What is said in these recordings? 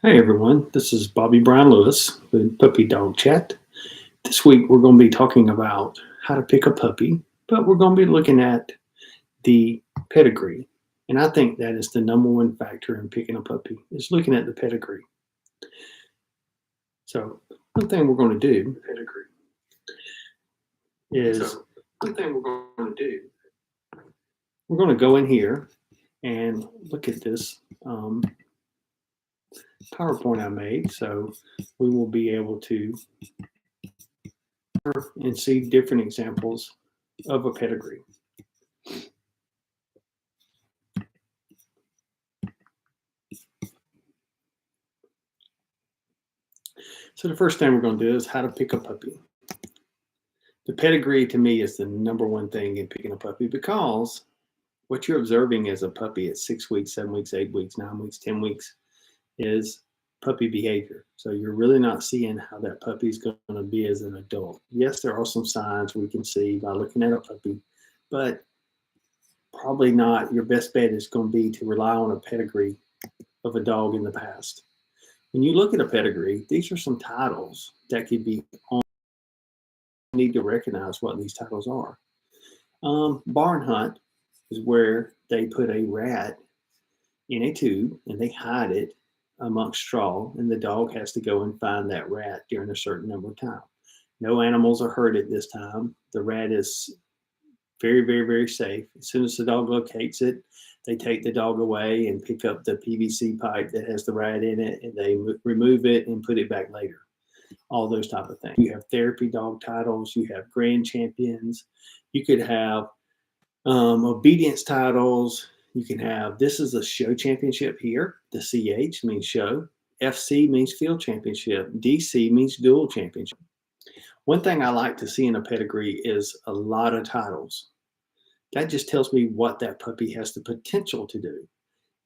Hey everyone, this is Bobby Brown Lewis with Puppy Dog Chat. This week we're going to be talking about how to pick a puppy, but we're going to be looking at the pedigree. And I think that is the number one factor in picking a puppy is looking at the pedigree. So one thing we're going to do is we're going to go in here and look at this PowerPoint I made. So we will be able to and see different examples of a pedigree. So the first thing we're going to do is how to pick a puppy. The pedigree to me is the number one thing in picking a puppy because what you're observing as a puppy at 6 weeks, 7 weeks, 8 weeks, 9 weeks, 10 weeks is puppy behavior. So you're really not seeing how that puppy is going to be as an adult. Yes, there are some signs we can see by looking at a puppy, but probably not. Your best bet is going to be to rely on a pedigree of a dog in the past. When you look at a pedigree, these are some titles that could be on. Need to recognize what these titles are. Barn hunt is where they put a rat in a tube and they hide it amongst straw, and the dog has to go and find that rat during a certain number of time. No animals are hurt at this time. The rat is very, very, very safe. As soon as the dog locates it, they take the dog away and pick up the PVC pipe that has the rat in it, and they remove it and put it back later. All those type of things. You have therapy dog titles. You have grand champions. You could have obedience titles. You can have, this is a show championship here. The CH means show. FC means field championship. DC means dual championship. One thing I like to see in a pedigree is a lot of titles. That just tells me what that puppy has the potential to do.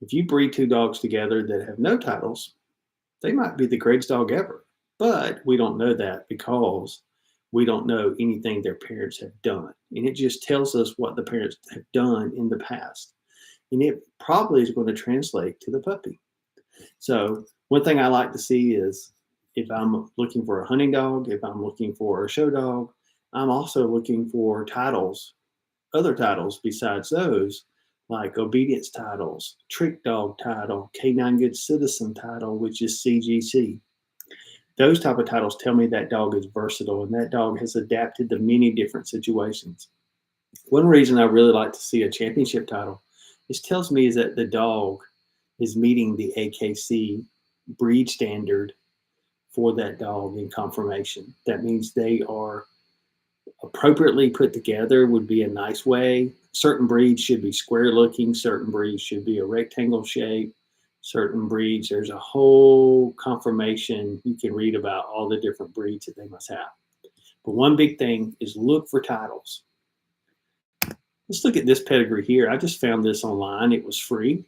If you breed two dogs together that have no titles, they might be the greatest dog ever. But we don't know that because we don't know anything their parents have done. And it just tells us what the parents have done in the past. And it probably is going to translate to the puppy. So one thing I like to see is if I'm looking for a hunting dog, if I'm looking for a show dog, I'm also looking for titles, other titles besides those, like obedience titles, trick dog title, Canine Good Citizen title, which is CGC. Those type of titles tell me that dog is versatile and that dog has adapted to many different situations. One reason I really like to see a championship title is tells me is that the dog is meeting the AKC breed standard for that dog in conformation. That means they are appropriately put together would be a nice way. Certain breeds should be square looking, certain breeds should be a rectangle shape, certain breeds, there's a whole conformation you can read about all the different breeds that they must have. But one big thing is look for titles. Let's look at this pedigree here. I just found this online. It was free.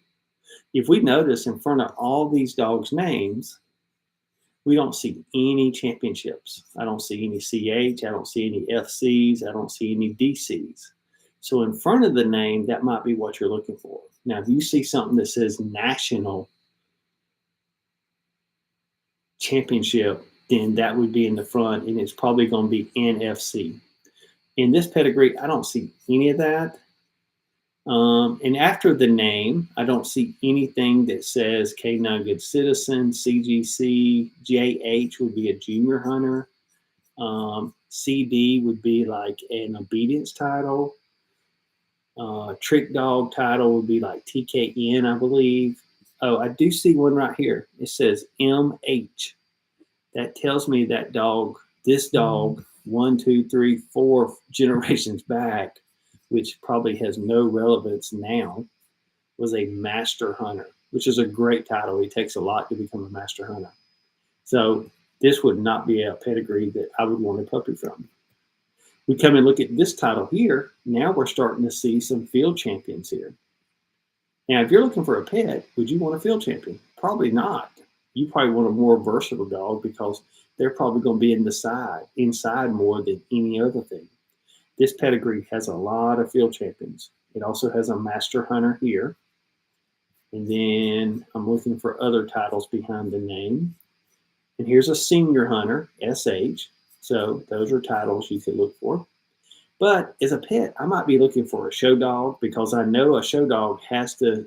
If we notice in front of all these dogs' names, we don't see any championships. I don't see any CH. I don't see any FCs. I don't see any DCs. So in front of the name, that might be what you're looking for. Now, if you see something that says national championship, then that would be in the front, and it's probably going to be NFC. In this pedigree, I don't see any of that. And after the name, I don't see anything that says K9 Good Citizen, CGC, JH would be a junior hunter. CD would be like an obedience title. Trick dog title would be like TKN, I believe. Oh, I do see one right here. It says MH. That tells me that dog, this dog, 1, 2, 3, 4 generations back, which probably has no relevance now, was a master hunter, which is a great title. It takes a lot to become a master hunter. So this would not be a pedigree that I would want a puppy from. We come and look at this title here. Now we're starting to see some field champions here. Now, if you're looking for a pet, would you want a field champion? Probably not. You probably want a more versatile dog because they're probably going to be inside more than any other thing. This pedigree has a lot of field champions. It also has a master hunter here. And then I'm looking for other titles behind the name. And here's a senior hunter, SH. So those are titles you could look for. But as a pet, I might be looking for a show dog because I know a show dog has to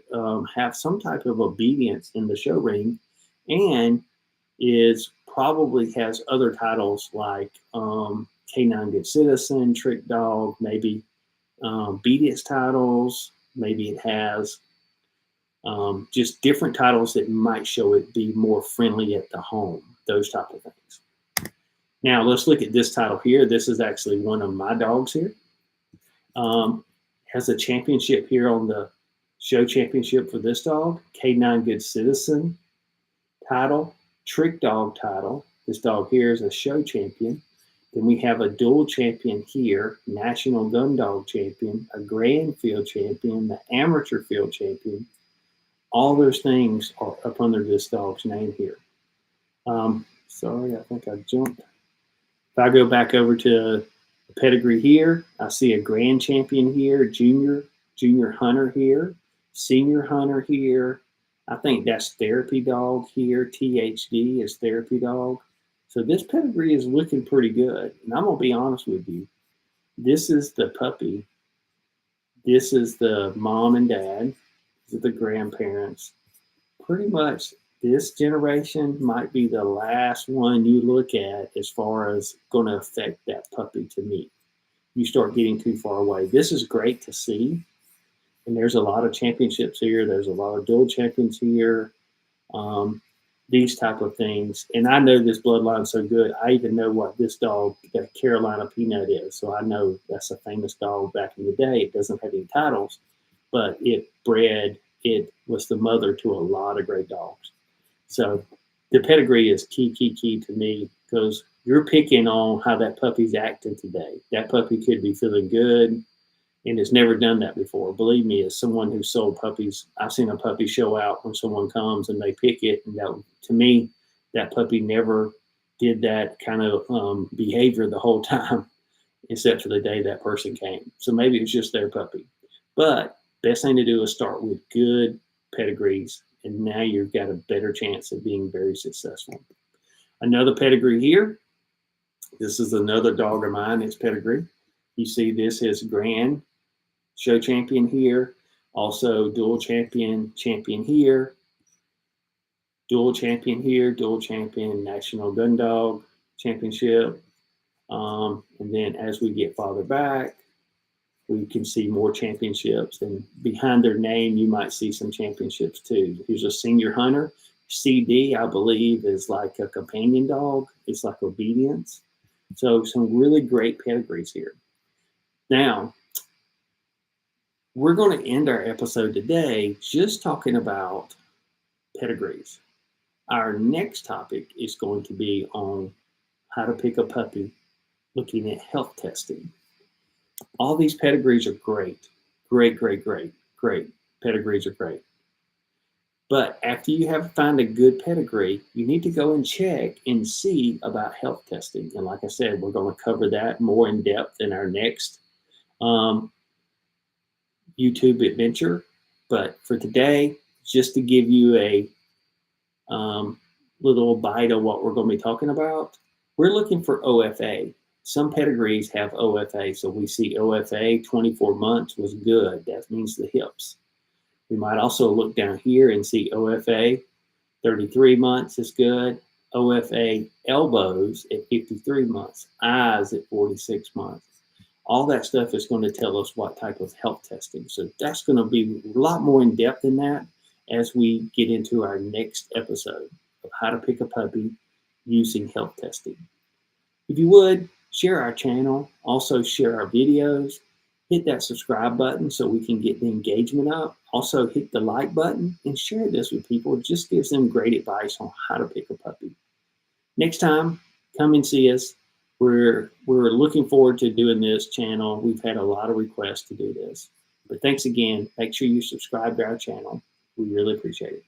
have some type of obedience in the show ring, and is probably has other titles like K9 Good Citizen, Trick Dog, maybe obedience titles. Maybe it has just different titles that might show it be more friendly at the home, those type of things. Now let's look at this title here. This is actually one of my dogs here. Has a championship here on the show championship for this dog. K9 Good Citizen title, Trick Dog title. This dog here is a show champion. Then we have a dual champion here, National Gun Dog Champion, a Grand Field Champion, the Amateur Field Champion. All those things are up under this dog's name here. Sorry, I think I jumped. If I go back over to the pedigree here, I see a Grand Champion here, Junior Hunter here, Senior Hunter here. I think that's Therapy Dog here. THD is Therapy Dog. So this pedigree is looking pretty good. And I'm going to be honest with you. This is the puppy. This is the mom and dad. These are the grandparents. Pretty much this generation might be the last one you look at as far as going to affect that puppy to me. You start getting too far away. This is great to see. And there's a lot of championships here. There's a lot of dual champions here. These type of things. And I know this bloodline so good. I even know what this dog, that Carolina Peanut is. So I know that's a famous dog back in the day. It doesn't have any titles, but it was the mother to a lot of great dogs. So the pedigree is key to me, because you're picking on how that puppy's acting today. That puppy could be feeling good and has never done that before. Believe me, as someone who sold puppies, I've seen a puppy show out when someone comes and they pick it. And that, to me, that puppy never did that kind of behavior the whole time, except for the day that person came. So maybe it's just their puppy. But best thing to do is start with good pedigrees, and now you've got a better chance of being very successful. Another pedigree here. This is another dog of mine. It's pedigree. You see this is Grand Show Champion here. Also dual champion here. Dual champion here. Dual champion National Gun Dog Championship. And then as we get farther back, we can see more championships. And behind their name, you might see some championships too. Here's a Senior Hunter. CD, I believe, is like a companion dog. It's like obedience. So some really great pedigrees here. Now, we're going to end our episode today just talking about pedigrees. Our next topic is going to be on how to pick a puppy, looking at health testing. All these pedigrees are great. Great. Pedigrees are great. But after you have found a good pedigree, you need to go and check and see about health testing. And like I said, we're going to cover that more in depth in our next YouTube adventure. But for today, just to give you a little bite of what we're going to be talking about, we're looking for OFA. Some pedigrees have OFA. So we see OFA 24 months was good. That means the hips. We might also look down here and see OFA 33 months is good. OFA elbows at 53 months. Eyes at 46 months. All that stuff is going to tell us what type of health testing. So that's going to be a lot more in depth than that as we get into our next episode of how to pick a puppy using health testing. If you would, share our channel. Also share our videos. Hit that subscribe button so we can get the engagement up. Also hit the like button and share this with people. It just gives them great advice on how to pick a puppy. Next time, come and see us. We're looking forward to doing this channel. We've had a lot of requests to do this. But thanks again. Make sure you subscribe to our channel. We really appreciate it.